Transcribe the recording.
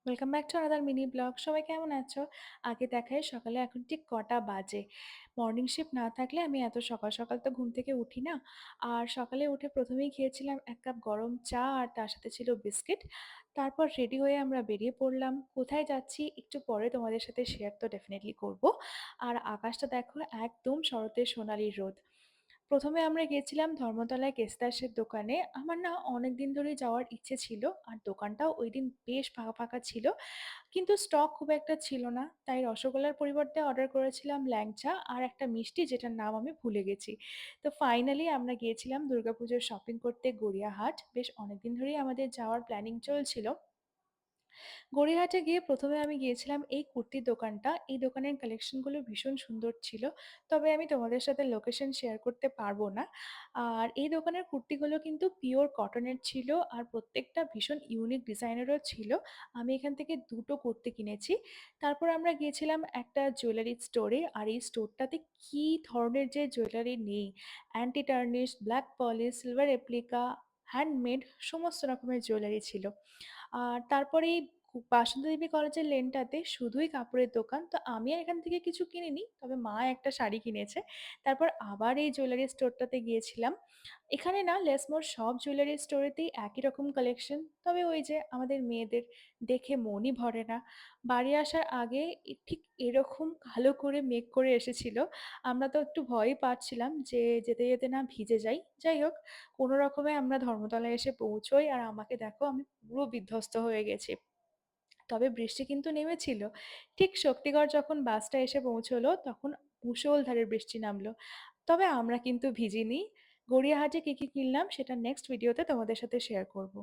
Welcome back to another mini blog. সবাই কেমন আছো? আগে দেখাই সকালে এখন ঠিক কটা বাজে। মর্নিং শিফট না থাকলে আমি এত সকাল সকাল তো ঘুম থেকে উঠি না। আর সকালে উঠে প্রথমেই খেয়েছিলাম ১ কাপ গরম চা আর তার সাথে ছিল বিস্কিট। তারপর রেডি হয়ে আমরা বেরিয়ে পড়লাম। কোথায় যাচ্ছি একটু পরে তোমাদের সাথে শেয়ার তো ডেফিনিটলি করব। আর আকাশটা দেখো একদম শরতের সোনালি রোদ। ১ম এ আমরা গিয়েছিলাম ধর্মতলায় কেসদাসের দোকানে। আমার না অনেকদিন ধরেই যাওয়ার ইচ্ছে ছিল। আর দোকানটাও ঐদিন বেশ ফাঁকা, ফাঁকা ছিল। কিন্তু স্টক খুব একটা ছিল না। তাই রসগোল্লার পরিবর্তে অর্ডার করেছিলাম ল্যাংচা আর একটা মিষ্টি যেটার নাম আমি ভুলে গেছি। তো ফাইনালি আমরা গিয়েছিলাম দুর্গাপুজোর শপিং করতে গড়িয়াহাট। বেশ অনেকদিন ধরেই আমাদের যাওয়ার প্ল্যানিং চলছিল। গড়িয়াহাটে গিয়ে ১ম এ আমি গিয়েছিলাম এই কুর্তির দোকানটা। এই দোকানের কালেকশনগুলো ভীষণ সুন্দর ছিল। তবে আমি তোমাদের সাথে লোকেশন শেয়ার করতে পারব না। আর এই দোকানের কুর্তিগুলো কিন্তু পিওর কটনের ছিল আর প্রত্যেকটা ভীষণ ইউনিক ডিজাইনেরও ছিল। আমি এখান থেকে ২ টো কুর্তি কিনেছি। তারপর আমরা গিয়েছিলাম একটা জুয়েলারি স্টোরে। আর এই স্টোরটাতে কী ধরনের যে জুয়েলারি নেই! Anti tarnish, black polish, silver replica, handmade সমস্ত রকমের জুয়েলারি ছিল। আর তারপরে এই বাসন্তী দেবী কলেজের লেনটাতে শুধুই কাপড়ের দোকান। তো আমি আর এখান থেকে কিছু কিনিনি। তবে মা একটা শাড়ি কিনেছে। তারপর আবার এই জুয়েলারি স্টোরটাতে গিয়েছিলাম। এখানে না লেসমোর সব জুয়েলারি স্টোরেতেই একই রকম কালেকশন। তবে ওই যে আমাদের মেয়েদের দেখে মনই ভরে না। বাড়ি আসার আগে ঠিক এরকম কালো করে মেঘ করে এসেছিল। আমরা তো একটু ভয়ই পাচ্ছিলাম যে যেতে, যেতে না ভিজে যাই। যাই হোক কোনো রকমে আমরা ধর্মতলায় এসে পৌঁছই আর আমাকে দেখো আমি পুরো বিধ্বস্ত হয়ে গেছি। তবে বৃষ্টি কিন্তু নেমেছিল। ঠিক শক্তিগড় যখন বাসটা এসে পৌঁছলো তখন মুষলধারে বৃষ্টি নামলো। তবে আমরা কিন্তু ভিজিনি। গড়িয়াহাটে কি, কি কিনলাম সেটা নেক্সট ভিডিওতে তোমাদের সাথে শেয়ার করব।